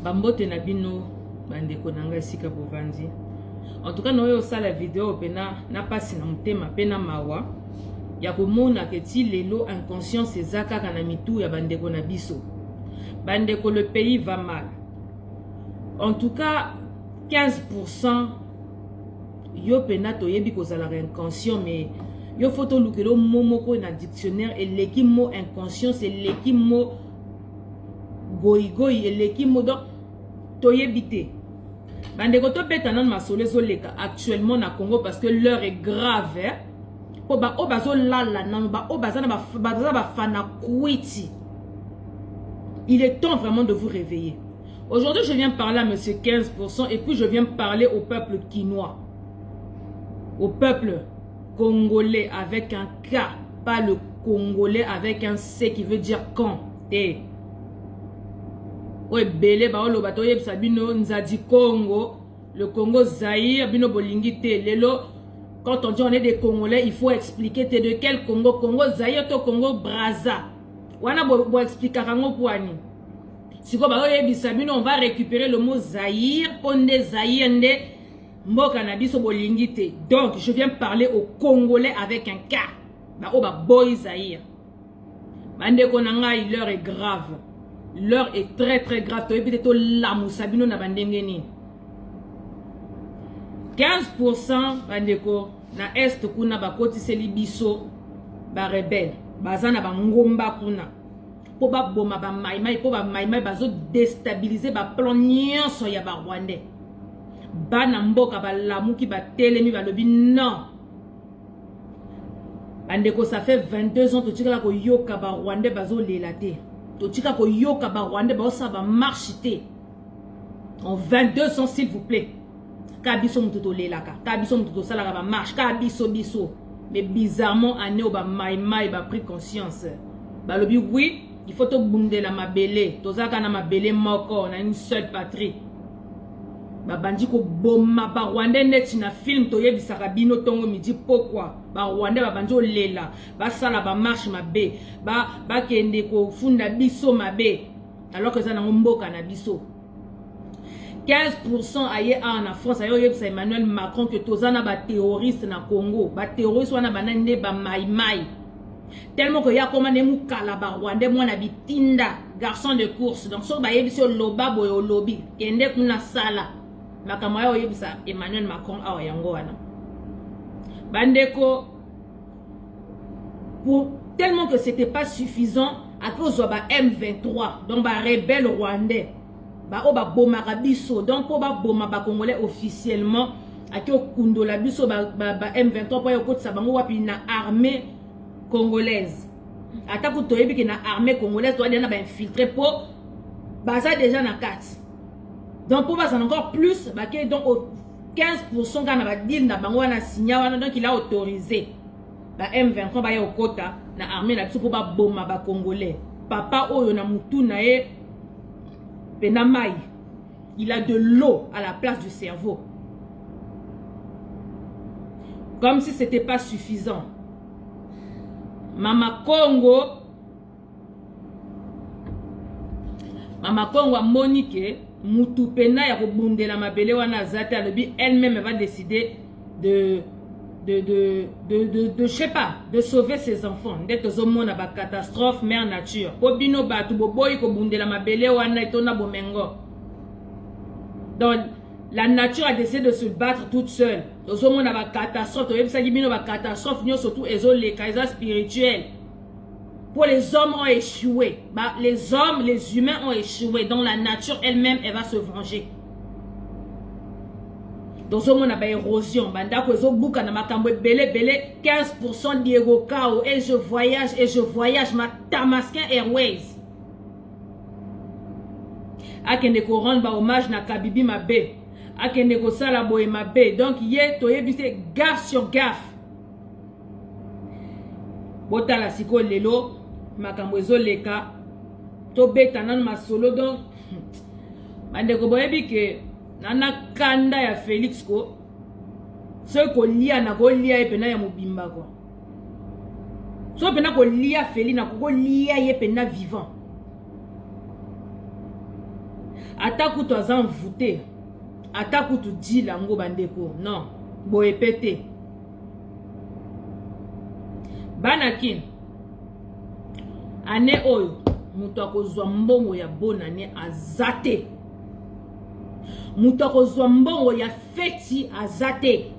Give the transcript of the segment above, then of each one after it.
Bambote na bino bandeko nanga esika bovandi. En tout cas noyo sala vidéo pena na pasi na mutema pena mawa ya komona ke ti lelo inconscience ezaka kana mitu ya bandeko na biso. Bandeko, le pays va mal. En tout cas 15% yo pena to yebi kozala inconscient, mais yo photo lukelo momoko na dictionnaire et l'équipe mot inconscient c'est l'équipe mot goigoi et l'équipe mot donc to yebite. Bandeko to beta nan masole zo leka actuellement na Congo parce que l'heure est grave. Po ba o bazo lala nan ba o bazana ba fana kwiti. Il est temps vraiment de vous réveiller. Aujourd'hui, je viens parler à monsieur 15% et puis je viens parler au peuple quinois. Au peuple congolais avec un K, pas le congolais avec un C qui veut dire quand. Ouais, belé ba olo bato yeb sabino nzadi Congo, le Congo Zaïre, bino bolingite lelo. Quand on dit on est des Congolais, il faut expliquer t'es de quel Congo, Congo Zaïre to Congo Brazza. Wana bo expliquer kango poani. Si ko ba yeb sabino on va récupérer le mot Zaïre, ponde Zaïre nde mboka na biso bolingite. Donc je viens parler aux Congolais avec un K. Ba o ba boy Zaïre. Bande ko nanga l'heure est grave. L'heure est très très grave. To yebi to la musabino na bandengeni. 15% bandeko na est kuna bakoti seli biso ba rebelle. Bazana ba ngomba kuna. Po ba boma ba maimai po ba maimai bazo déstabiliser ba plan nyonso ya ba Rwandais. Bana mboka ba lamuki ba telemi ba lobi non. Bandeko ça fait 22 ans to tika ko yoka ba Rwandais bazo lelate. To tika ko yoka ba Rwandais ba ça va marcher. En 22 ans s'il vous plaît. Kabiso mututo lelaka. Kabiso mututo salaka ba marche. Kabiso biso. Mais bizarrement année ba maimai ba pris conscience. Ba lobi oui, il faut to bundela mabele. Tozaka na mabele moko na une seule patrie. Ba bandi ko boma ba Rwandais net na film to yebisaka bino tongo midi pourquoi ba Rwandais ba bandi olela ba sala ba marche mabe ba kende ko funda biso mabe alors que ça na mboka na biso. 15% aye en France ayo yebisa Emmanuel Macron que tozana ba terroriste na Congo ba terroriste wana banande ba maimai tellement que ya komane mu kala ba Rwandais mwana bitinda garçon de course donc so ba yebisa loba boyo lobby kende kuna sala makamwa yo yebisa Emmanuel Macron awa yango wana bandeko pour tellement que c'était pas suffisant à cause de ba M23 donc ba rebelle rwandais ba o ba bomaka biso donc po ba boma ba congolais officiellement aki okundola biso ba M23 po yo kotisa bango wapi na armée congolaise ata ko toyebi ke na armée congolaise to na ba infiltrer po baza déjà na kati. Donc pour ça encore plus bah donc au 15% quand on va dire na bango na signa donc il a autorisé ba M23 ba yo kota na armée na pour ba boma ba congolais papa oyo na mutu na e penamai il a de l'eau à la place du cerveau comme si c'était pas suffisant. Mama Congo a Monique mutu pena ya kobundela mabele wana zate alobi elle-même va décider de je sais pas de sauver ses enfants d'être au monde na ba catastrophe mère nature obino batu boboyi kobundela mabele wana etona bomengo. Donc la nature a décidé de se battre toute seule au monde na ba catastrophe to yebisa bino ba catastrophe nyo surtout ezoleka eza spirituel. Pour les hommes ont échoué. Bah, les hommes, les humains ont échoué. Donc la nature elle-même, elle va se venger. Dans ce monde, on a érosion. 15% d'Iego Kao. Et je voyage. Ma Tamaskin Airways. Akende ko rendre hommage na Kabibi Mabe. Akende ko sala boye Mabe. Donc, yé, toye bise gaffe sur gaffe. Botala siko lelo. Makambo ezoleka to beta nan masolo donc bandeko boyebi ke nana kanda ya Félix ko so ko lia na ko lia epena ya mobimba ko so pena ko lia Félix na ko lia ye pena vivant Ataku to azan voûté. Ataku to dit lango bandeko. Non. Boye pété. Banakin. Ane oyo. Muto akozwa mbongo ya bonne année azate. Muto akozwa mbongo ya feti azate.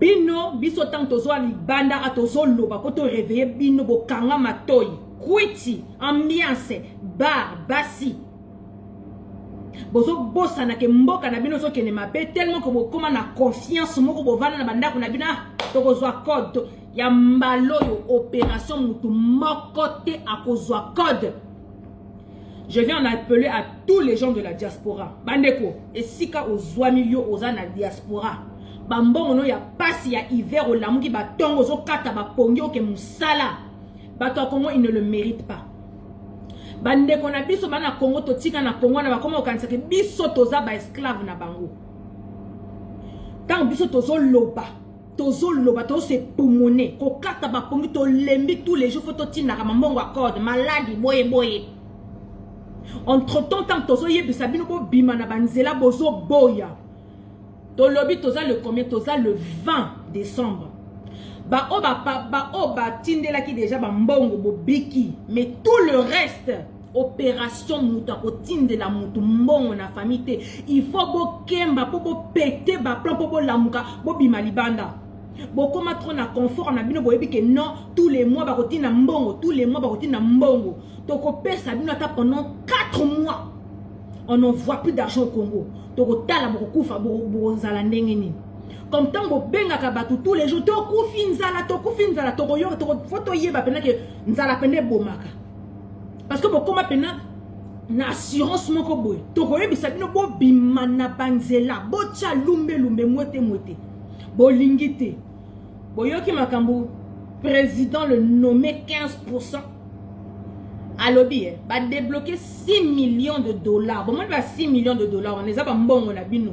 Bino biso tang tozo libanda atozo loba poto réveiller bino bo kanga matoyi. Kwiti, ambiance, bar, basi. Bozo bossa na ke mboka na bino so kene mabe tellement que bo koma na confiance moko bo vana na bandako na bina tokozwa code ya mbalo yo opération mutu mokote akozwa code. Je viens en appeler à tous les gens de la diaspora. Bandeko, esika ozwami yo oza na diaspora. Bambongo no ya pasi ya hiver o lamuki batongo zo kata ba pongyo ke musala. Bato Congo, ils ne le méritent pas. Bandeko na biso bana Congo to tika na Congo na bakoma okanisa ke biso toza ba esclave na bango. Tant biso tozo loba to se pomone ko kata ba pongi to lembi tous les jours photo tina ka mbongo accord maladi boye. Entre temps tozo yebisa bino ko bima na banzela bozo boya. To lobi toza le combien toza le 20 décembre. Ba tindela ki déjà ba mbongo bo biki, mais tout le reste opération muta ko tindela mutu mbongo na famille. Il faut bo kemba po bo péter ba plan po bo lamuka bo bima libanda. Bo koma trop na confort na bino bo yebi ke non tous les mois ba ko tinda mbongo, tous les mois ba ko tinda mbongo. To ko pesa bino ata pendant 4 mois. On n'envoie plus d'argent au Congo. To ko tala bo kufa bo zala ndenge ni. Comme tant que benga kabatu tous les jours, toko finzala, toko yo, toko photo yeba pena que nzala pende bomaka. Parce que bokoma pena na assurance moko boy. Toko yebi sabino bo bimana banzela, bo cha lumbe mwete. Bo lingite. Bo yoki makambo président le nommé 15%. À lobby, va débloquer 6 millions de dollars. Bon, moi, 6 millions de dollars. On les a pas bon, on a bino.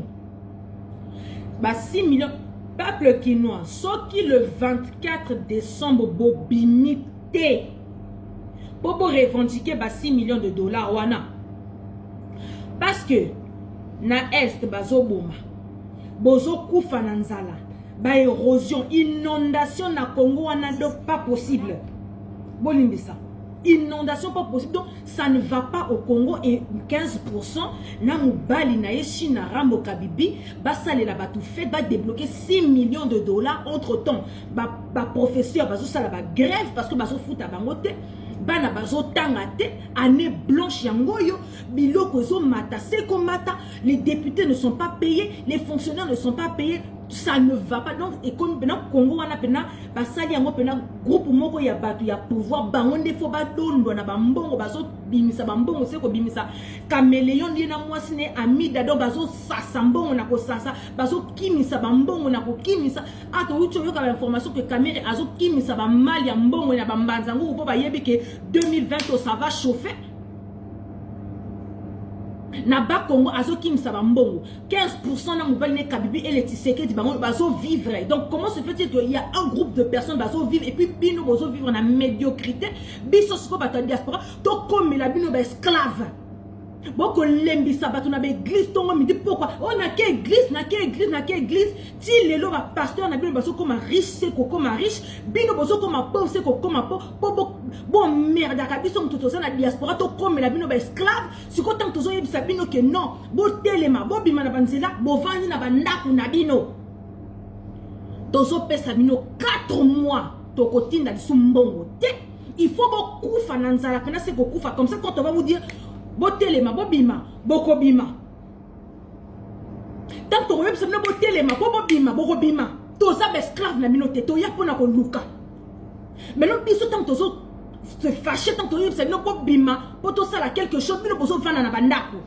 6 millions peuple quinois sauf qui le 24 décembre bobimité pour revendiquer 6 millions de dollars wana parce que na est bazo boma bozo kufa na nzala ba érosion inondation na Congo wana donc pas possible bolimbisa inondation pas possible donc ça ne va pas au Congo et 15% na mubali na China Rambo Kabibi basale la batu fait va débloquer 6 millions de dollars entre temps ba professeur bazo sala ba grève parce que bazo futa bangote bana bazo tangate année blanche yangoyo biloko zo mata seko mata les députés ne sont pas payés les fonctionnaires ne sont pas payés ça ne va pas donc et comme maintenant Congo wana pena basali yango pena groupe moko ya batu ya pouvoir bangonde fo ba dondo na bambongo bazo bimisa bambongo seko bimisa caméléon ni na mwasi ne amida donc bazo sasa mbongo na ko sasa bazo kimisa bambongo na ko kimisa ato ucho yoka ba information que caméra azo kimisa ba mali ya mbongo na bambanzango po ba yebi ke 2020 ça va chauffer. Na ba Congo azo kimisa bambongo 15% na mobile ne Kabibi et les Tshisekedi bango bazo vivre. Donc comment se fait-il qu'il y a un groupe de personnes bazo vivre et puis bino bazo vivre na médiocrité biso siko bata diaspora to comme la bino ba esclave boko lembi sabatu na ba église tongo midi pourquoi on a que église ti lelo ba pasteur na bino bazo comme riche c'est comme riche bino bazo comme pauvre c'est comme pauvre bon merde ka biso mtoto za na diaspora to comme la bino ba esclave siko tant tozo yebisa bino que non bo telema bo bima na banzela bo vandi na bandaku na bino tozo pesa bino 4 mois to kotindalisumbongo te il faut beaucoup kufa na nzala pena c'est kufa comme ça quand on va vous dire botelema bobima bokobima tant que web sabna botelema bobima bokobima toza esclave na minote to ya pona ko luka mais non biso tant tozo se fâcher tant que web sabna bobima poto sala quelque chose bino bozo vana na bandako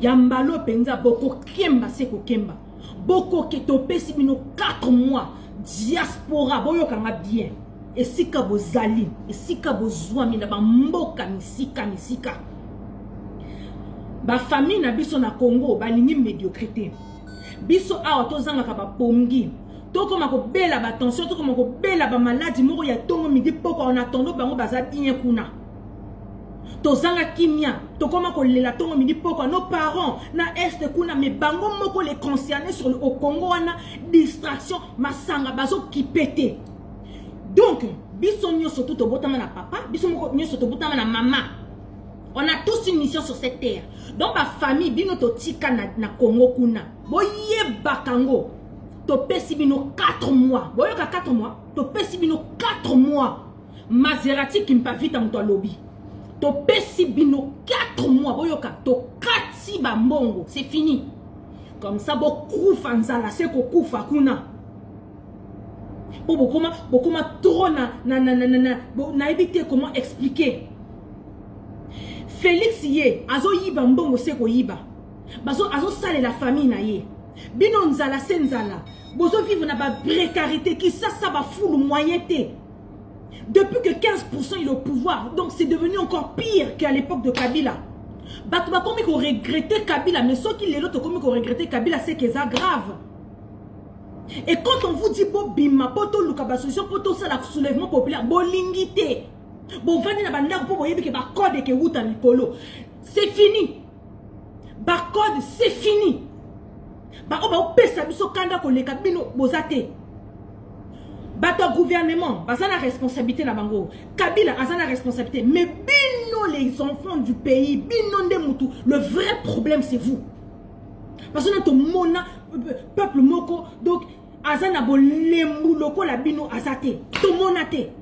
ya mbalo penza boko kemba seko kemba boko ke to pesi bino 4 mois diaspora boyoka nga bien. Et si kabo zali, et si kabo zouami na ba mboka misika. Ba famille na biso na Congo ba lingi médiocrité. Biso awa tozanga ka ba pongi. To koma ko bela ba tension, to koma ko bela ba maladie moko ya tongo midi poko en attendant bango baza bien kuna. tozanga kimia tokoma kolela tongo midi poko nos parents na est kuna me bango moko les concernés sur le au Congo wana distraction masanga bazo kipete. Donc biso nyoso to botama na papa, biso nyoso to botama na maman. On a tous une mission sur cette terre. Donc ma famille bino to tika na Congo kuna. Boye bakango to pesi bino 4 mois. Boye ka 4 mois, to pesi bino 4 mois. Maserati qui mpa vite en to lobby. To pesi bino 4 mois. Boye ka to kati ba mbongo, c'est fini. Comme ça bo kufa nzala, c'est ko kufa kuna. Bokoma trop na éviter comment expliquer. Félix yé azo yiba mbongo seko yiba bazo sale la famille na ye bino nzala senzala bozo vivre na ba précarité qui ça ba fou le moyen té depuis que 15% il est au pouvoir, donc c'est devenu encore pire qu'à l'époque de Kabila. Bato ba komi ko regretter Kabila, mais ceux qui les autres komi ko regretter Kabila, c'est que ça grave. Et quand on vous dit bo bima poto luka ba solution poto ça la soulèvement populaire bolingité. Bon, venez na banda pour voyez que ba code que wuta likolo. C'est fini. Ba code c'est fini. Ba o ba pesa biso kanda ko leka bino bozate. Ba to gouvernement, ba ça la responsabilité na bango. Kabila a ça la responsabilité, mais bino les enfants du pays, bino nde mutu, le vrai problème c'est vous. Parce que notre mona peuple moko donc azana bo lembu loko la bino azate. To monate.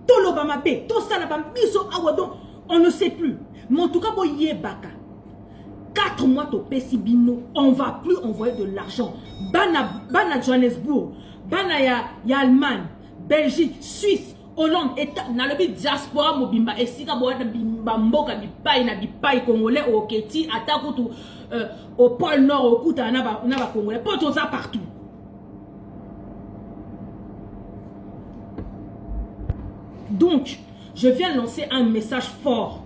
Tout l'Obama paix, tout ça là-bas, on ne sait plus. Mais en tout cas, baka 4 mois to pesibino, on va plus envoyer de l'argent. Bana Johannesburg, bana ya Allemagne, Belgique, Suisse, Hollande, État, na le diaspora mobimba, et si ka boya bimba mboka bipai congolais au Keti, atakutu au pôle Nord, au Kouta, na ba congolais, pas tout ça partout. Donc, je viens lancer un message fort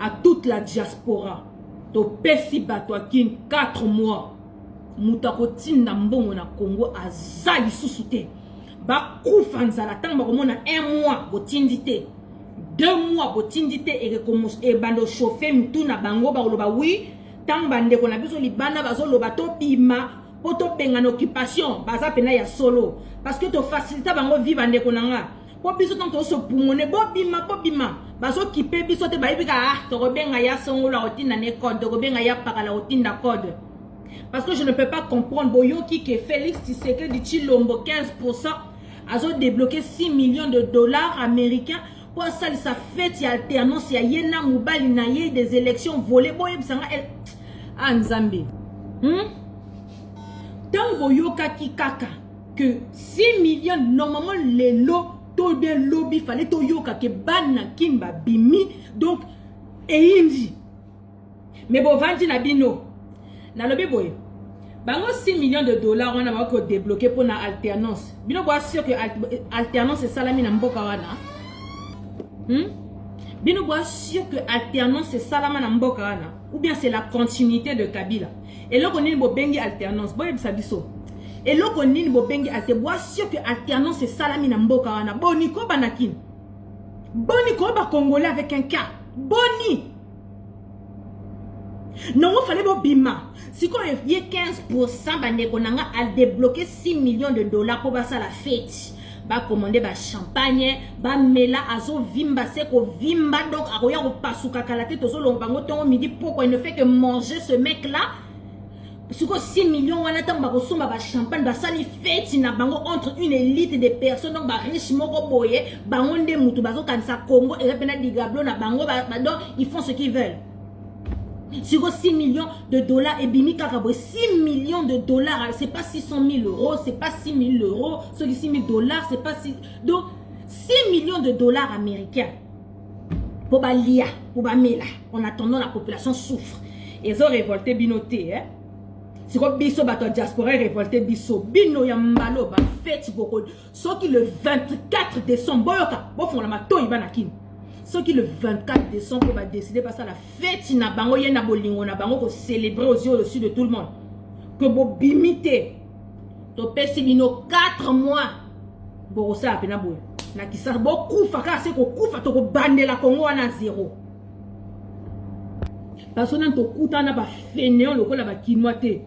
à toute la diaspora. To pesi batwakin 4 mois. Moutako tinda mbongo na Congo azali susute. Ba koufanzala tamba komona 1 mois botindite. 2 mois botindite et bando chauffer mtuna bango ba loba oui, tamba ndeko na biso libana bazo loba to bima poto penga na occupation, baza pena ya solo parce que to faciliter bango vivre ndeko nanga. Pour biso tant to so pumone bobima bazo kipe biso te baibika to robenga ya songola otinda ne code to robenga ya pakala otinda code parce que je ne peux pas comprendre boyoki que Félix Tshisekedi di Chilombo 15% azo débloqué 6 millions de dollars américains pour ça sa fête ya alternance ya yena mobali na ye des élections volées boyebisanga el Nzambe tant boyoka ki kaka que 6 millions normalement les lots tout bien lobby fallait to yoka ke bana kimba bimi donc et indi mais bon vandi na bino na lobby boy bango 6 millions de dollars on a ko débloquer pour na alternance bino bois sûr que alternance c'est salami na mboka wana bino bois sûr que alternance c'est salama na mboka wana ou bien c'est la continuité de Kabila et là on est bo bengi alternance boy biso. Et là, on est bobengi alte bois sûr que alternance c'est salami na mboka wana. Boniko banakin. Boniko ba congolais avec un cas. Boni. Non, il fallait bobima. Si on y a 15% bandeko nanga a débloqué 6 millions de dollars pour ça la fête. Ba commander ba champagne, ba mela azo vimba seko vimba donc akoya ko pasuka kala tete so lo bango tongo midi pourquoi il ne fait que manger ce mec là. Si 6 millions, on attend ba champagne, ba sali fête na bango entre une élite de personnes donc ba riche moko boye, bango nde mutu bazo kanisa Congo et pena digablo na bango donc ils font ce qu'ils veulent. Si 6 millions de dollars et bimi kakabo 6 millions de dollars, c'est pas 600 000 euros, c'est pas 6 000 euros, ce 6 000 dollars, c'est pas 6 donc 6 millions de dollars américains pour ba lia, pour ba mela, en attendant la population souffre. Ils ont révolté binoté hein. Si vous biso bato diaspora révolté biso bino ya mbalo ba fête beaucoup ceux qui le 24 décembre boyoka bo font la mato ibana kin ceux qui le 24 décembre va décider passer à la fête na bango yena bolingo na bango ko célébrer aux yeux au-dessus de tout le monde que bo bimité to pesi bino 4 mois bo ça pena boy na kisa bo kufa ka se ko kufa to ko bandela Congo na zéro parce que nan to kutana ba fainéant lokola ba kinwa te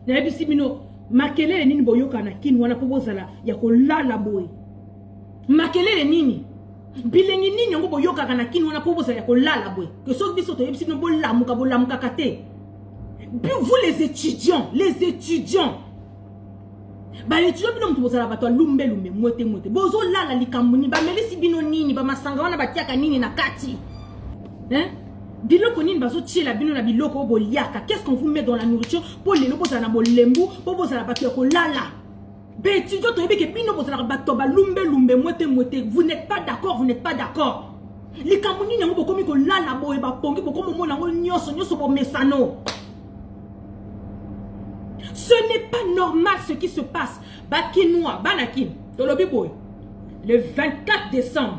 na bisi bino makelele nini boyoka na kinwa na pobozala ya kolala boy makelele nini bilengi nini ngo boyoka na kinwa na pobozala ya kolala boy que so biso to bisi no bolamuka kate. Vous les étudiants ba étudiants bino mtu bozala bato lumbe mote bozo lala likamuni ba melisi bino nini ba masanga wana batiaka nini na kati biloko nini bazo tiela bino na biloko boliaka. Qu'est-ce qu'on vous met dans la nourriture pour les bozala na bolembu pour bozala bato ya kolala ba étudiants to yebeke bino bozala bato ba lumbe mote vous n'êtes pas d'accord likamuni nyango bokomi kolala boye ba pongi bokomo mona ngo nyoso bo mesano. Ce n'est pas normal ce qui se passe. Bakinois, Banakin, le 24 décembre,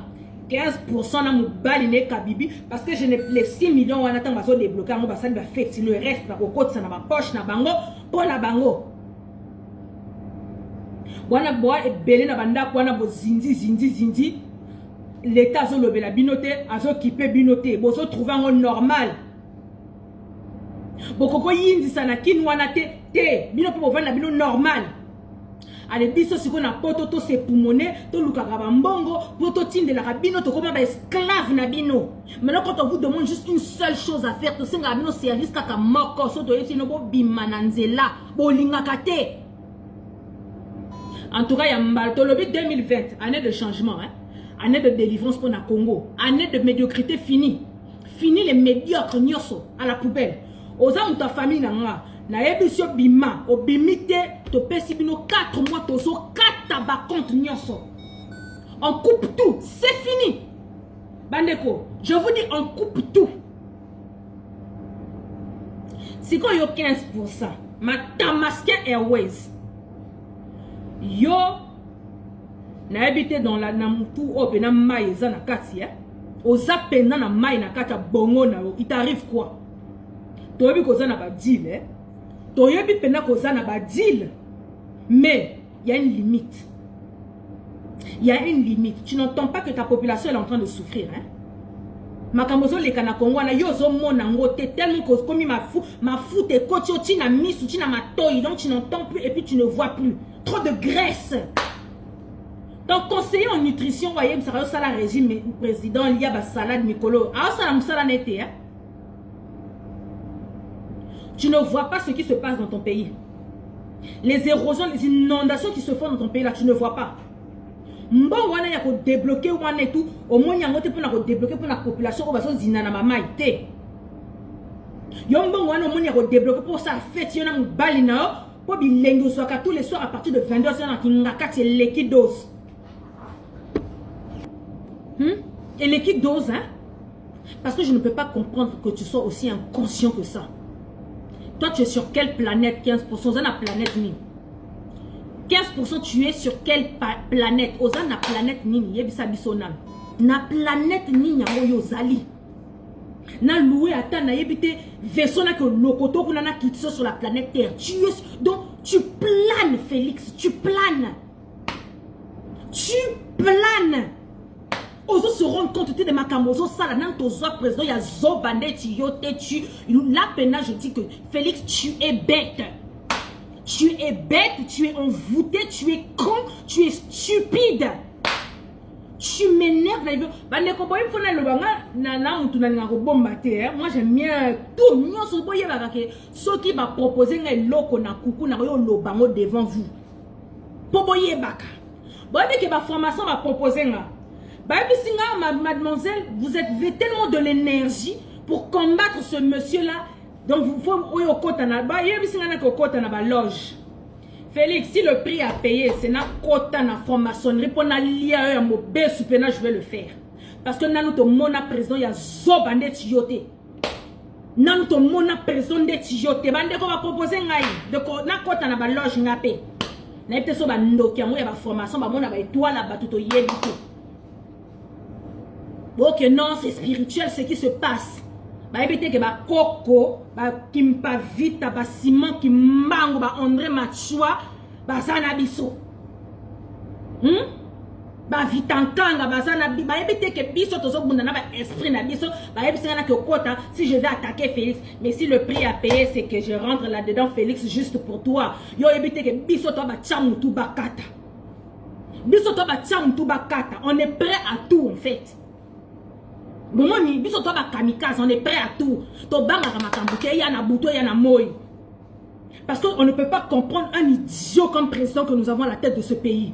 15% na moubaline kabibi parce que je n'ai les 6 millions on attend bazo débloquer on va ça va faire si le reste na kokot ça na ma poche na bango pour na bango. Wana boa e belé na banda ko na bo zinzi l'état zo lobela binoté azo kipé binoté bozo trouver en normal. Bokoko yindi sana kinwana te bino po bovanda bino normal. Ale biso siko na poto to se pulmoner to lukaka bambongo poto tindela ka bino to koma ba esclave na bino. Maintenant quand on vous demande juste une seule chose à faire to senga bino service kaka moko so to yesi no bo bimana nzela bo lingaka te. En tout cas ya mbal to lobi 2020 année de changement année de délivrance pour na Congo, année de médiocrité fini les médiocres nyoso à la poubelle. Aux hommes de ta famille na ebisio bima obimite to pesi bino 4 mois to so 4 tabac contre nyoso. On coupe tout, c'est fini. Bandeko, je vous dis on coupe tout. C'est quoi yo 15%? Ma Tamasken Airways. Yo na habité dans la namutu opena mai za na kati oza pena na mai na kata bongo na il t'arrive quoi? Toyebi koza na ba deal toyebi pena koza na ba deal mais il y a une limite. Il y a une limite. Tu n'entends pas que ta population est en train de souffrir Makamozo le kana Congo na yo zo mona ngote tellement que comme ma fou te coach na misu tina matoi donc tu n'entends plus et puis tu ne vois plus. Trop de graisse. Donc conseiller en nutrition voyez ça ça la régime président il y a ba salade mikolo. Ah ça la musala nete Tu ne vois pas ce qui se passe dans ton pays. Les érosions, les inondations qui se font dans ton pays là, tu ne vois pas. Mbon wana ya ko débloquer wana et tout, au moins yango te pona ko débloquer pour la population ko baso zinana mama ite. Yo mbon wana au moins ya ko débloquer pour ça fête yona mbali na po bilengo soka tous les soirs à partir de 22h na kingaka c'est l'équidos. Et l'équidos parce que je ne peux pas comprendre que tu sois aussi inconscient que ça. Toi, tu es sur quelle planète? 15%. Oza na planète ni. 15% tu es sur quelle planète? Oza na planète ni. Yebisa bisonam. Na planète ni nyango yozali. Na loué ata na yebite vaisseau na que lokoto kuna na kitso sur la planète Terre. Tu es donc tu planes Félix, tu planes. Tu planes. Ozo se rendre compte de ma camozo sala nan tozo président ya zo bandé yote tu la pena je dis que Félix tu es bête. Tu es bête, tu es envoûté, tu es con, tu es stupide. Tu m'énerves. Bande ko boy fona lo banga na mutu na ngako bomba te. Moi j'aime bien tout nyonso boye ba ke so ki ba proposer ngai loko na kuku na yo lo bango devant vous. Po boye baka. Boye ke ba formation ba proposer nga. Mademoiselle, vous êtes tellement de l'énergie pour combattre ce monsieur-là. Donc, vous faut loge. Félix, si le prix à payer, c'est na quota na franc-maçonnerie pour na lier un mot je vais le faire. Parce que nous to mona président ya zobande tiyote. Nous to mona président de tiyote. Bande ko va proposer ngai de na quota na ba loge ngapé. Na ete so ba ndoki yango ya ba formation ba mona ba étoile ba tuto yebito. Ok, non, c'est spirituel ce qui se passe. Bah, évitez que bah coco, bah kimpa vita, bah ciment, qui mango, bah André Machoua, bah zanabiso. ba vitankanga bazana ba ebite ke biso tozo bunda na ba esprit na biso ba ebise na ke kota si je vais attaquer Félix mais si le prix à payer c'est que je rentre là-dedans Félix juste pour toi yo ebite ke biso to ba tchamu tu bakata biso to ba tchamu tu bakata on est prêt à tout en fait bon ni biso to ba kamikaze on est prêt à tout to banga makambuke ya na buto ya na moi parce qu'on ne peut pas comprendre un idiot comme président que nous avons à la tête de ce pays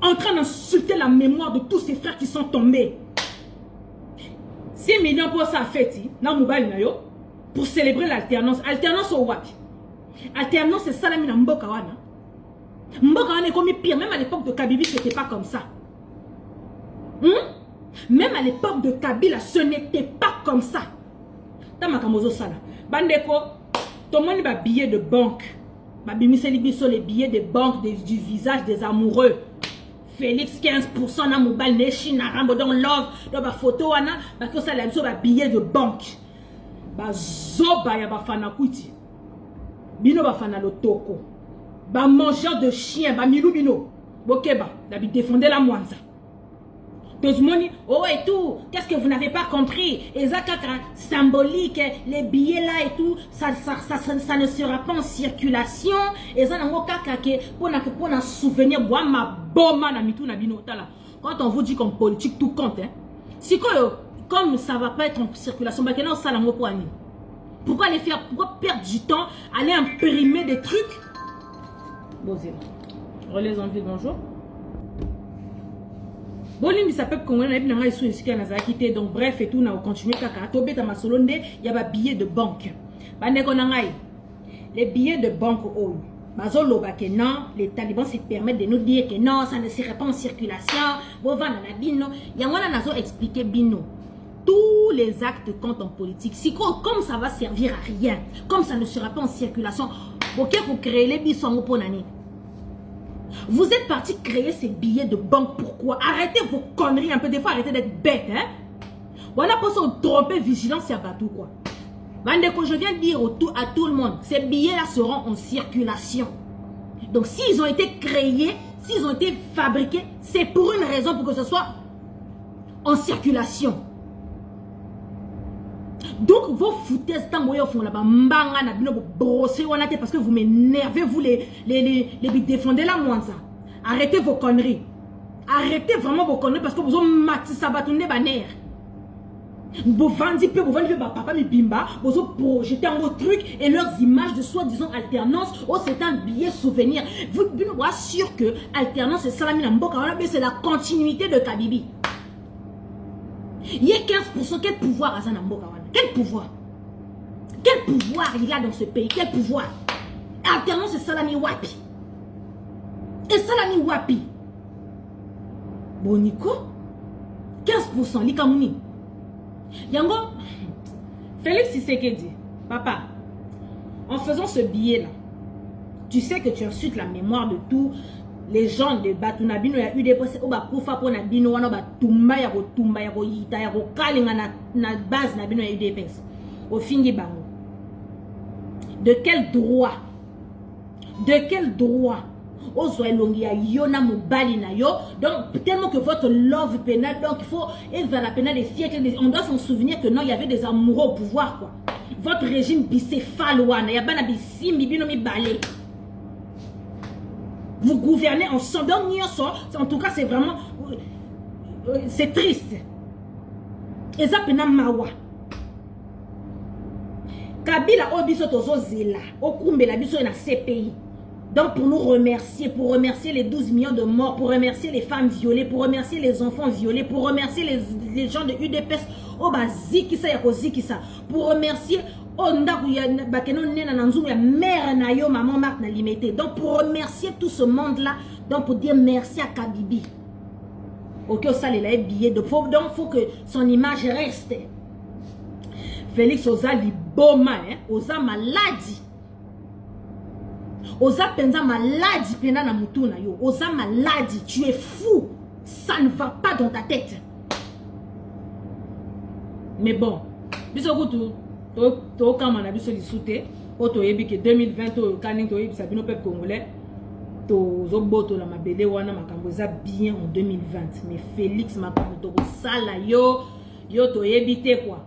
en train d'insulter la mémoire de tous ces frères qui sont tombés. 6 millions pour ça fait, pour célébrer l'alternance. Alternance au wapi. Alternance c'est ça la mina mboka wana. Mboka wana est comme pire. Même à l'époque de Kabibi, ce n'était pas comme ça. Même à l'époque de Kabila, ce n'était pas comme ça. Tamakamozo sala. Bandeko, tout le monde a billets de banque. Babimiseli biso les billets de banque du visage des amoureux. Félix 15% na mobile nation na rambo dans love dans ba photo wana parce que ça la biso ba billet de banque ba zoba ya ba fana kuti bino ba fana lotoko ba mangeur de chien ba milou bino bokeba la bi défendre la mwanza tout le monde oh et tout qu'est-ce que vous n'avez pas compris et ça symbolique les billets là et tout ça ne sera pas en circulation et ça nango kaka ke pour na souvenir bois ma boma na mitou na bino tala quand on vous dit comme politique tout compte hein si comme ça va pas être en circulation bah kenan ça nango pour ani pourquoi aller faire pourquoi perdre du temps aller imprimer des trucs bosé relais en ville bonjour. Bolimbi ça peuple congolais na nga isu esika na zakité donc bref et tout na continuer kaka to beta masolonde ya ba billets de banque bandeko na ngai les billets de banque oh bazolo ba que non les talibans se permettent de nous dire que non ça ne serait pas en circulation bovana na bino yangwana nazo expliquer bino tous les actes comptent en politique si comme ça va servir à rien comme ça ne sera pas en circulation OK pour créer les bisongo pour nani. Vous êtes parti créer ces billets de banque. Pourquoi? Arrêtez vos conneries un peu. Des fois, arrêtez d'être bête. Hein? Voilà pour ça, tromper vigilance, il y a pas tout quoi. Bandeko, je viens de dire à tout le monde, ces billets-là seront en circulation. Donc, s'ils ont été créés, s'ils ont été fabriqués, c'est pour une raison, pour que ce soit en circulation. Donc, vos foutaises, parce que vous m'énervez, vous les défendez là, moi, ça. Arrêtez vos conneries. Arrêtez vraiment vos conneries parce que vous avez mati sabatoune baner. Vous vendez papa mi bimba, vous avez projeté un autre truc et leurs images de soi-disant alternance. Oh, c'est un billet souvenir. Vous êtes sûr que alternance et salamina mboka, c'est la continuité de Kabibi. Il y a 15%, quel pouvoir à Zanamboka? Quel pouvoir? Quel pouvoir il a dans ce pays? Quel pouvoir? Alternance c'est Salami Wapi. Et Salami Wapi. Boniko 15%, Likamouni. Yango, Félix Tshisekedi, papa, en faisant ce billet-là, tu sais que tu insultes la mémoire de tous les gens de Batunabino. Il y a eu des postes où Bakoufa pour Nabino, on a Tumba, il y a Tumba, il y a Yita, il y a Kalinga, na base Nabino, il y a eu des postes. Au fin du bango. De quel droit? De quel droit? Donc, tellement que votre love pénal, donc il faut être vers la pénale des siècles. On doit s'en souvenir que non, il y avait des amoureux au pouvoir, quoi. Votre régime bicéphale, il y a pas de vous gouvernez ensemble. En tout cas, c'est vraiment... C'est triste. Et ça, c'est mawa. Kabila, obiso tozo zela. Okumbe la biso na CPI. Donc, pour nous remercier, pour remercier les 12 millions de morts, pour remercier les femmes violées, pour remercier les enfants violés, pour remercier les gens de UDPS, pour remercier donc pour remercier tout ce monde-là, donc pour dire merci à Kabibi. Ok, ça les billets de pauvre, donc il faut que son image reste. Félix Oza liboma, Oza maladie. Oza penza maladie pena na mutuna yo. Oza maladie, tu es fou. Ça ne va pas dans ta tête. Mais bon, bisous tout. To kama na biso lisute, oto yebi que 2020 to kaning to yebi sabino peuple congolais. tozoboto la mabele wana makambo eza bien en 2020 mais Félix makambo tokosala yo toyebite quoi.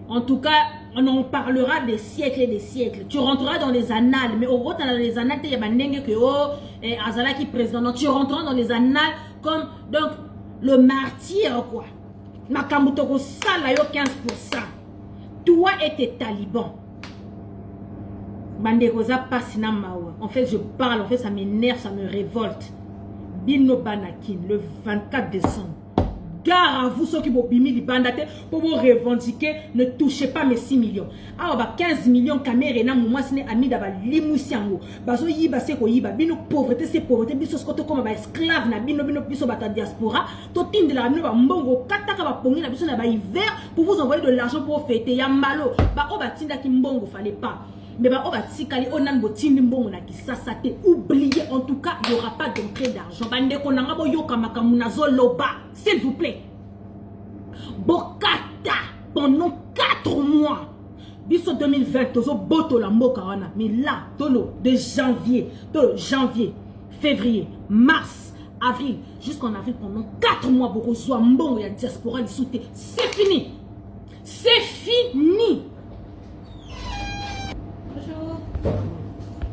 En tout cas, on en parlera des siècles et des siècles. Tu rentreras dans les annales, mais au gros, dans les annales, il y a que Azala qui président. Donc, tu rentreras dans les annales comme donc le martyr quoi. Makambo tokosala yo 15%. Toi et tes talibans. Bandekoza Passina Mawa. En fait, je parle, en fait, ça m'énerve, ça me révolte. Bino Banakin, le 24 décembre. Gare à vous, ceux qui vont bimi li bandate, pour vous revendiquer, ne touchez pas mes 6 millions. Ah, bah 15 millions caméras, moi, c'est ami d'aba limousiango. Bazo yiba, c'est quoi yiba, bino pauvreté, c'est pauvreté, biso skoto comme ba esclave, na bino biso bata diaspora, totin de la mino ba mbongo, kataka ba pongi, na biso na ba hiver, pour vous envoyer de l'argent pour fêter, ya malo, ba o ba tinda ki mbongo, fallait pas. Mais bah, on va tikali onan botini mbongo na kisasa te. Oubliez, en tout cas, il n'y aura pas d'entrée d'argent. Bande konanga bo yoka makamunazo loba, s'il vous plaît. Bokata pendant 4 mois. Biso 2020, tozo boto la mboka wana. Mais là, tolo de janvier, février, mars, avril, jusqu'en avril pendant 4 mois pour soit mbongo ya diaspora li soute. C'est fini. C'est fini.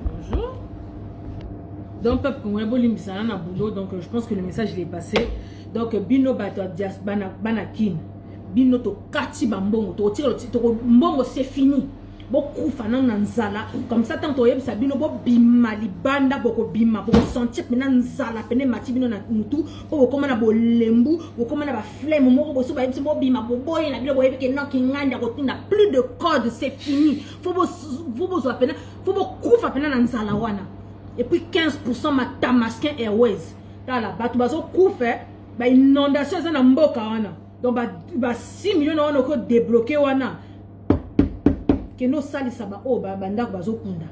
Bonjour. Donc, peuple congolais, boulot, donc je pense que le message il est passé. Donc, Bino Banakin, Bino to Kati Bambongo, to tire le mbongo, c'est fini. Beaucoup fanan nanzala, comme ça, tant que ça bino bo bima libanda, boko bima, boko sentir que nanzala, pene mati bino na mutu, boko comme na bo lembu, boko comme na ba flemme, moko bo so ba bo bima, bo boy na bino bo yebe ke non ki nganda kotinda, plus de code, c'est fini. Faut bo zo apena, faut bo kufa pena nanzala wana. Et puis 15% ma Tamaskin Airways. Dans la batu bazo kufa, ba inondation za na mboka wana. Donc ba 6 millions na wana ko débloquer wana. Que nos sali saba o ba banda bazo kunda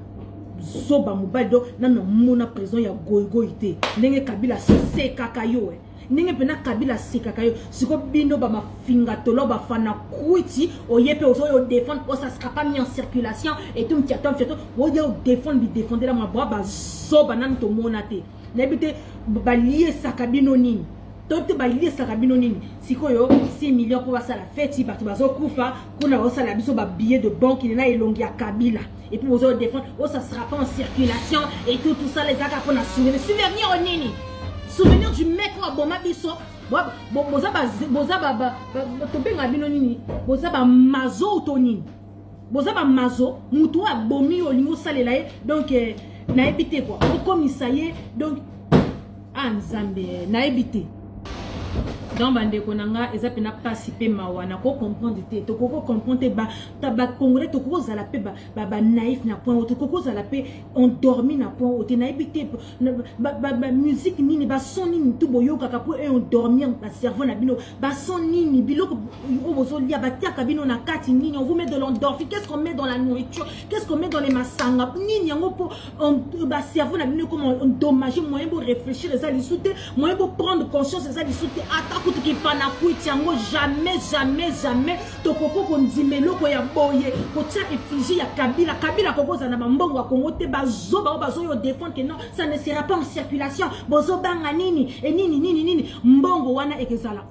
so ba mobile do na mona prison ya goigoité ndenge Kabila sekaka yo ndenge pena Kabila sekaka yo siko bino ba mafinga tolo ba fana kwiti oyepe oso yo défendre o ça sera pas mis en circulation et tout mtiatom fieto o yo défendre la mabwa ba so banan to monate nebite ba lié sakabino nini Toto balié sakabino nini sikoyo 6 millions pour ça la fête si bato bazo kufa kuna osa la biso ba billet de banque il na elongi ya Kabila et puis vous défendre oh ça sera pas en circulation et tout ça les aka pour na souvenir au nini souvenir du mec wa boma biso boza ba to benga bino nini boza ba mazo to nini boza ba mazo mutu a bomi o lingo salela donc na ebité quoi comme ça y est donc Nzambe na ebité. Dans bande konanga eza pena participer mawana ko comprendre te to ko comprendre ba taba congolais to ko za la pe ba naïf na point to ko za la pe endormi na point o te na ebité ba musique nini ba son nini to boyo kaka po e endormir ba cerveau na bino ba son nini biloko o bozo lia ba tiaka bino na kati nini on vous met de l'endorphine qu'est-ce qu'on met dans la nourriture qu'est-ce qu'on met dans les masanga nini yango po ba cerveau na bino comment endommager moyen pour réfléchir les ali soute moyen pour prendre conscience les ali soute tout qui fana kuitiango jamais tokoko kondimelo ko ya boye ko tia effigie ya Kabila koko za na mbongo wa Congo te bazo yo défendre que non ça ne sera pas en circulation bozo banga nini et nini mbongo wana ekezala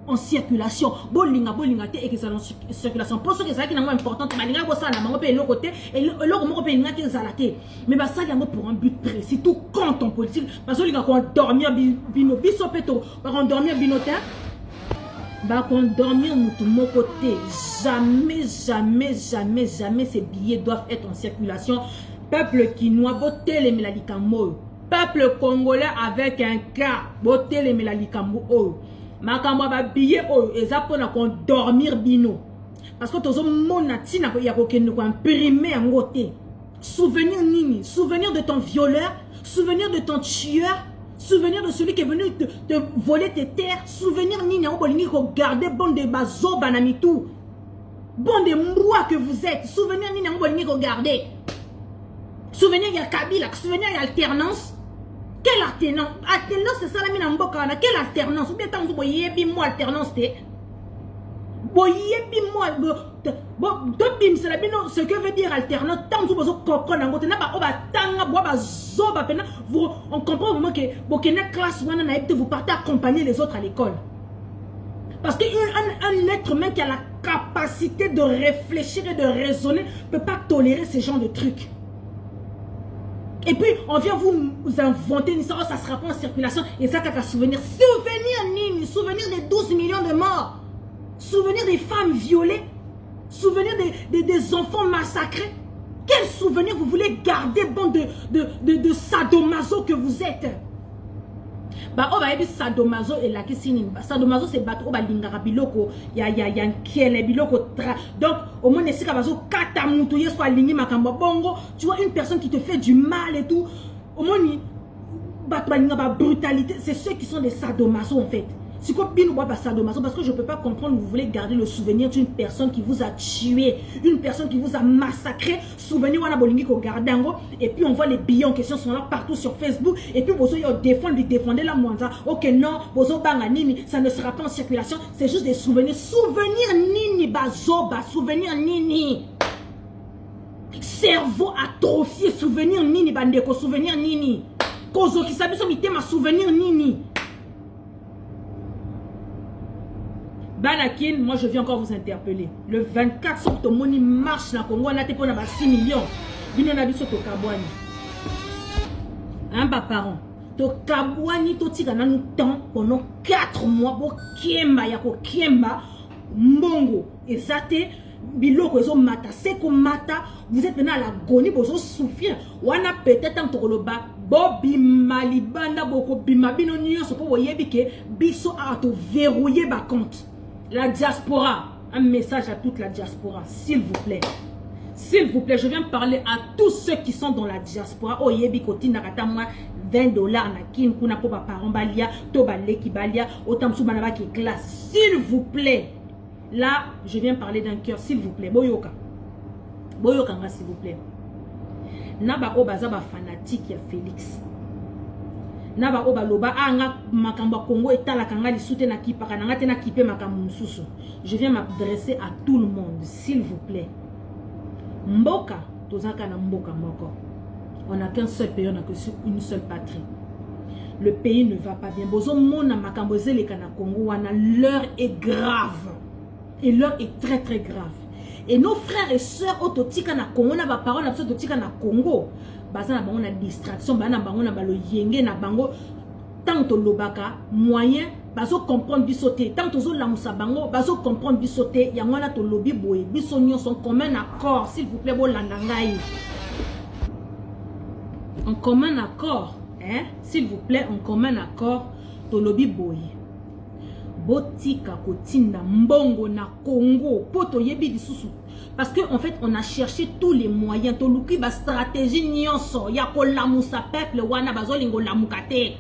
en circulation bolinga te ekezala en circulation pour ce que ça qui na important balinga ko ça na bango pe eloko te eloko moko pe linga ke zala te mais ba ça yango pour un but précis tout compte en politique bazo linga ko dormir bino biso peto ba endormir bino te bah qu'on dormir tout mon côté jamais ces billets doivent être en circulation. Peuple quinois botter les melalikambo peuple congolais avec un cas botter les melalikambo oh makambo ba billet oh ezapona qu'on dormir bino parce que tozo mona tina ya ko kende ko imprimer en côté souvenir nini souvenir de ton violeur souvenir de ton tueur souvenir de celui qui est venu te voler tes terres. Souvenir ni n'a pas garder bon de bazo banamitou. Bon de moi que vous êtes. Souvenir ni n'a pas garder. Souvenir il y a Kabila. Souvenir il y a alternance. Quelle alternance? Alternance c'est ça la mina mboka. Quelle alternance? Ou bien tant que vous voyez bien moi alternance te. Ce que veut dire alternance, tant que vous comprenez, on comprend vraiment que vous partez accompagner les autres à l'école. Parce qu'un être humain qui a la capacité de réfléchir et de raisonner ne peut pas tolérer ce genre de trucs. Et puis, on vient vous inventer une histoire, ça sera pas en circulation, et ça, qu'à souvenir. Souvenir des 12 millions de morts. Souvenir des femmes violées. Souvenir des enfants massacrés. Quel souvenir vous voulez garder, bande de sadomaso que vous êtes? Bah, on va dire sadomaso et la kisinin. Sadomaso, c'est battre au balingara biloko. Ya nkele biloko tra. Donc, au moins, les sikabazo katamutouye soit aligné makamba bongo. Tu vois, une personne qui te fait du mal et tout. Au moins, battre brutalité. C'est ceux qui sont des sadomaso en fait. C'est comme bien ou pas sadomaso parce que je ne peux pas comprendre. Vous voulez garder le souvenir d'une personne qui vous a tué, une personne qui vous a massacré. Souvenir wana bolingi ko gardango et puis on voit les billets en question sont là partout sur Facebook et puis bozo yo défendez la mwanza. OK non, bozo banga nini, ça ne sera pas en circulation, c'est juste des souvenirs. Souvenir nini bazoba, souvenir nini. Cerveau atrophié, souvenir nini bandeko, souvenir nini. Kozo ki sabi so mitema souvenir nini. Banakin, moi je viens encore vous interpeller. Le 24 octobre, moni marche na Congo, on a été pour 6 millions. Bino na biso to kabwani. Un bas parent. To kabwani to tika na nous temps pendant 4 mois pour kiemba ya ko kiemba mbongo ezate biloko ezo mata seko mata vous êtes maintenant à l'agonie bozo souffrir wana peut-être en tokoloba bobi malibanda boko bima bino nyonso po boyebi ke biso a to verrouiller ba compte. La diaspora, un message à toute la diaspora, s'il vous plaît. S'il vous plaît, je viens parler à tous ceux qui sont dans la diaspora. Oh, yebi koti nakata moi $20 na kin kuna po ba parents balia, to ba leki balia, otam su banaba ki classe. S'il vous plaît. Là, je viens parler d'un cœur, s'il vous plaît. Boyoka. Boyoka nga s'il vous plaît. Naba o baza ba fanatique ya Félix. Naba oba loba anga makamba Congo etala kanga lisute na kipaka na ngate na kipe makambo mususu. Je viens m'adresser à tout le monde, s'il vous plaît. Mboka, tozaka na mboka moko. On n'a qu'un seul pays, on n'a qu'une seule patrie. Le pays ne va pas bien. Bozo mona makambo zeleka na Congo wana, l'heure est grave. Et l'heure est très très grave. Et nos frères et sœurs ototika na Congo na ba parole na ototika na Congo. Bazana bango na distraction, bana bango na balo yenge na bango tant to lobaka moyen bazo comprendre bisoté tant to zo lamusa bango bazo comprendre bisoté ya ngwana to lobi boye biso nyonso en commun accord s'il vous plaît bolanda ngai en commun accord hein s'il vous plaît en commun accord to lobi boye botika kotinda mbongo na Congo poto yebi disusu. Parce qu'en fait, on a cherché tous les moyens. Toluki ba stratégie nyonso. Ya ko lamusa peuple wana bazo lingo lamukate.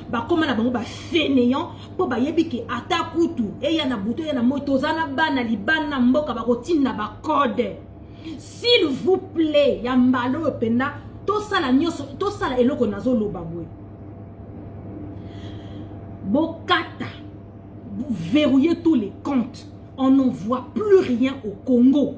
Ba koma na bango ba fainéant po ba yebiki atakutu. E ya na buto ya na moto zana bana libana mboka ba kotina ba code. S'il vous plaît, ya mbalo penda to sala nyonso, to sala eloko nazo loba boy. Bokata. Vous verrouillez tous les comptes. On n'en voit plus rien au Congo.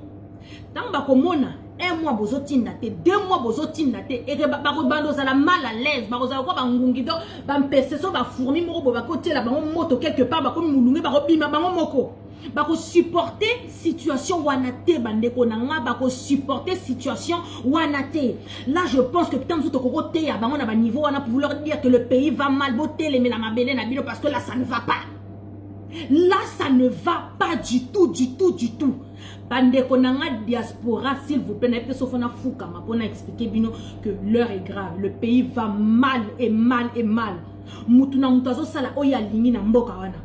Tant ba komona, 1 mois bozotinda te, 2 mois bozotinda te, et ba bando za la mal à l'aise, ba roza ko ba ngungi do, ba mpese so ba fourmi moko ba kote la ba moto quelque part ba ko mulungi ba ko bima ba moko. Ba ko supporter situation wanate bandeko nanga ba ko supporter situation wanate. Là je pense que tant tout ko te ya ba on a ba niveau wana pour vouloir dire que le pays va mal boter les na mabele na bilo parce que là ça ne va pas. Là, ça ne va pas du tout, du tout, du tout. Bandeko nanga diaspora, s'il vous plaît, n'ayez sauf on a fouka, ma pour expliquer bino que l'heure est grave, le pays va mal et mal et mal. Mutuna mutazo sala oya lingi na mboka wana.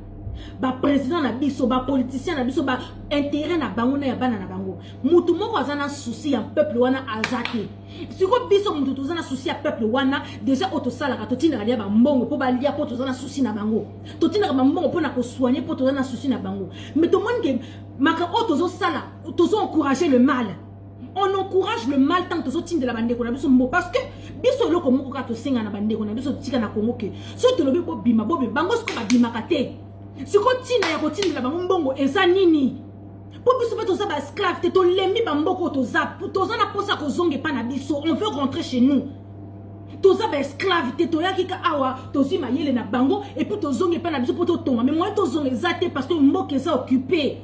Ba président na biso, ba politicien na biso, ba intérêt na bango na ya bana na bango. Mutu moko azana souci ya peuple wana azate. Si ko biso mutu tozana souci ya peuple wana, déjà otosala ka totina lia ba mbongo po ba lia po tozana souci na bango. Totina ba mbongo po na ko soigner po tozana souci na bango. Mais to monde maka otozo sala, tozo encourager le mal. On encourage le mal tant que de la bande qu'on a besoin de parce que biso loko moko ka to singa na bande qu'on a besoin tika na Congo ke. So to lobi po bima bobe bango sko ba bima kate. Si ko tina ya ko tina la bango mbongo eza nini? pour biso pe toza ba esclave te to lembi ba mboko toza na posa ko zonge pa na biso on veut rentrer chez nous toza ba esclave te to yaki ka awa tozi mayele na bango et puis to zonge pa na biso po to tonga mais moi to zonge zate parce que mboka eza occupé.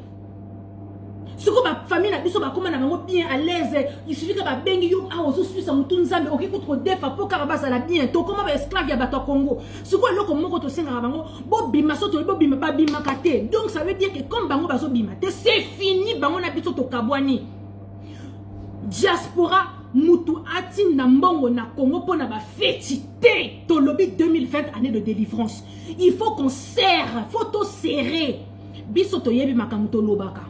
Ce que ma famille n'a pas bien à l'aise, il suffit que ma bengi yo a aussi su sa mutu nzambe ok contre defa pour karabasa la bien to comment ba esclave ya bato Congo. Ce que loko moko to senga bango bo bima so to bo bima ba bima kate. Donc ça veut dire que comme bango bazo bima te c'est fini bango na biso to kabwani. Diaspora mutu ati na mbongo na Congo pour na ba fétité to lobby 2020 année de délivrance. Il faut qu'on serre, faut to serrer. Biso to yebi makamuto lobaka.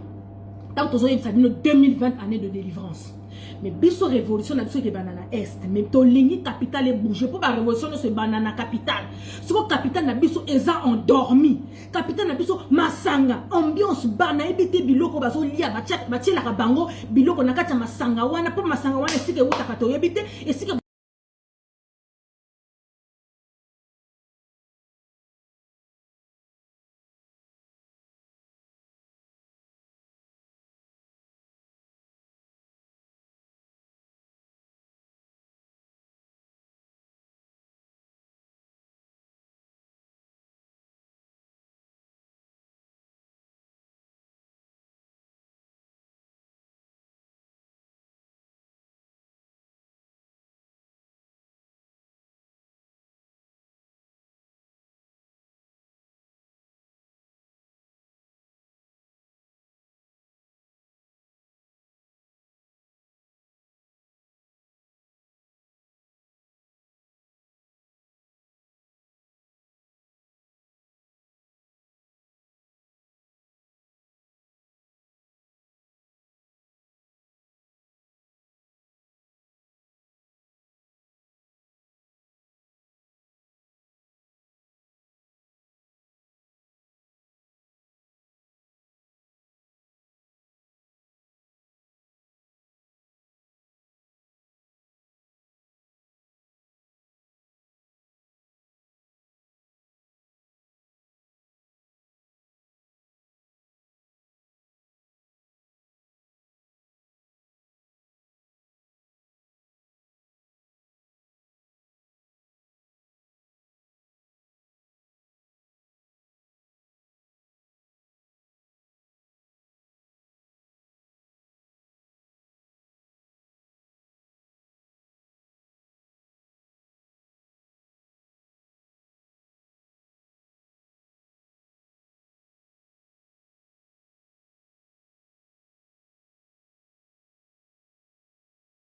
Tant que nous avons 2020 année de délivrance. Mais biso révolution na biso ke banana est. Mais to lingi capital est bougé pour la révolution de ce banana capital. Ce que capital na biso eza endormi. Capital na biso masanga ambiance bana ebité biloko bazo lia batia la bango biloko na kati masanga wana pour masanga wana sike wuta kato ebité et sike